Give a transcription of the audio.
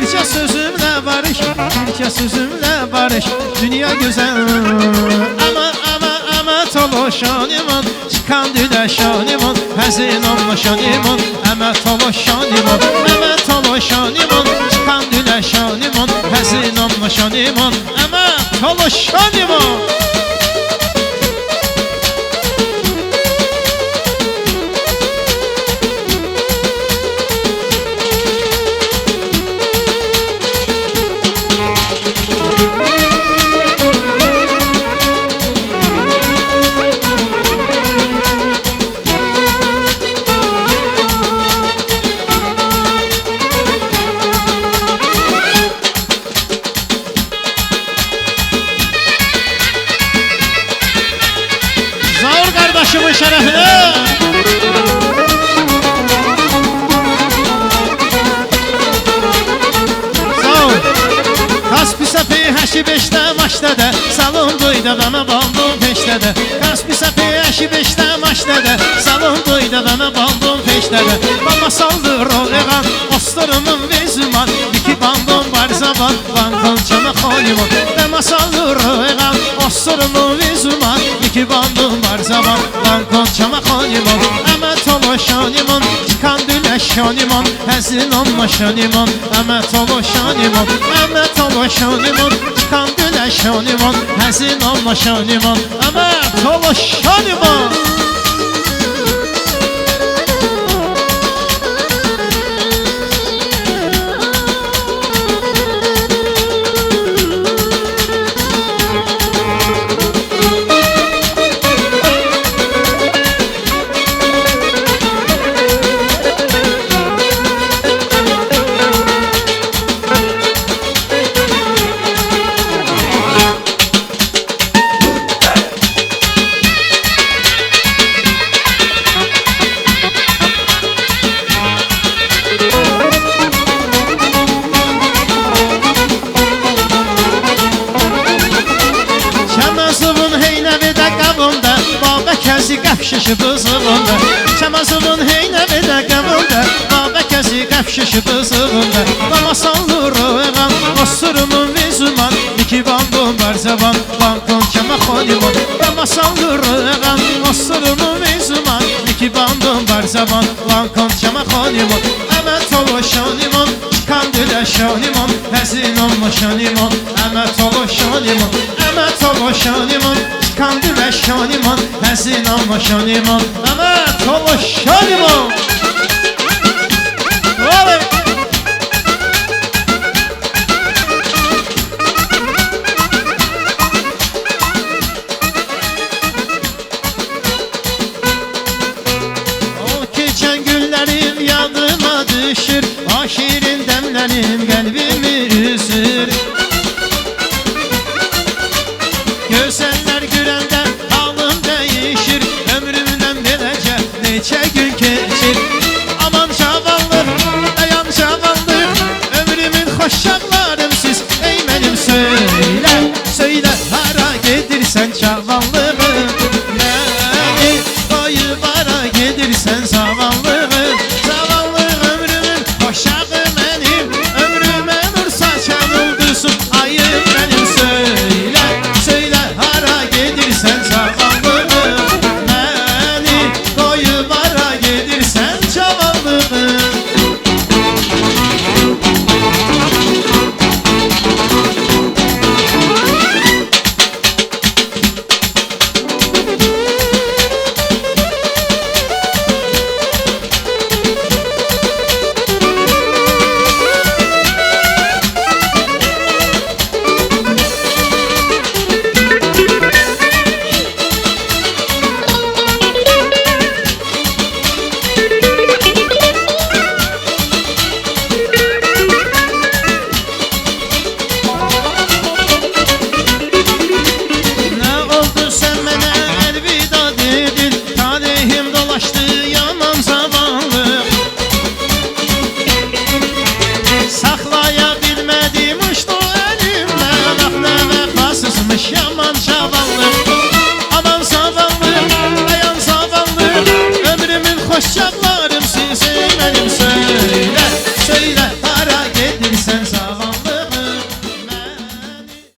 Bircə sözümlə barış, bircə sözümlə barış. Dünya gözəl, ama tolaşanımın. Çıkan düləşanımın, həzin olmaşanımın. Tolaşanımın, tolaşanımın. Çıkan düləşanımın, həzin olmaşanımın. Tolaşanımın. Kardeşimin şerefine. Sağ ol. Kaspi səpi həşi beşdə maçdədə. Salon duyda bana baldum peşdədə. Kaspi səpi həşi beşdə maçdədə. Salon duyda bana baldum peşdədə. Baba saldır o eğan, osturumun vezman. İki bandum var zaman, bankın çana xolimun. Baba saldır o eğan, osturumun vezman. İki bandum var zaman, bankın çana xolimun. Tolaşanımın, çıkan düləşanımın. Həzin olmaşanımın, tolaşanımın. Tolaşanımın, çıkan düləşanımın. Həzin olmaşanımın, tolaşanımın. Qəfşişi bızığında, Çamazımın heynəvi də qəvulda. Babə kəsi qəfşişi bızığında. Dama sallır o eğan, osurumun vizuman. İki bandum var zaman, bankın kəmə xolimun. Dama sallır o eğan, osurumun vizuman. İki bandum var zaman, bankın kəmə xolimun. Tolaşanımın, çıkan düləşanımın. Həzin olmaşanımın, tolaşanımın. Tolaşanımın, çıkan düləşanımın. Həzin olmaşanımın, tolaşanımın. Keçən günlərim yadıma düşür. Şirin demlərim qəlbimi üzür. Gözəllər görəndə halım dəyişir. Ömrümdən beləcə neçə gün keçir. Aman cavanlıq, dayan cavanlıq. Ömrümün xoş çağlarım siz. Ey mənim söylə, söylə hara gedirsən cavanlıq.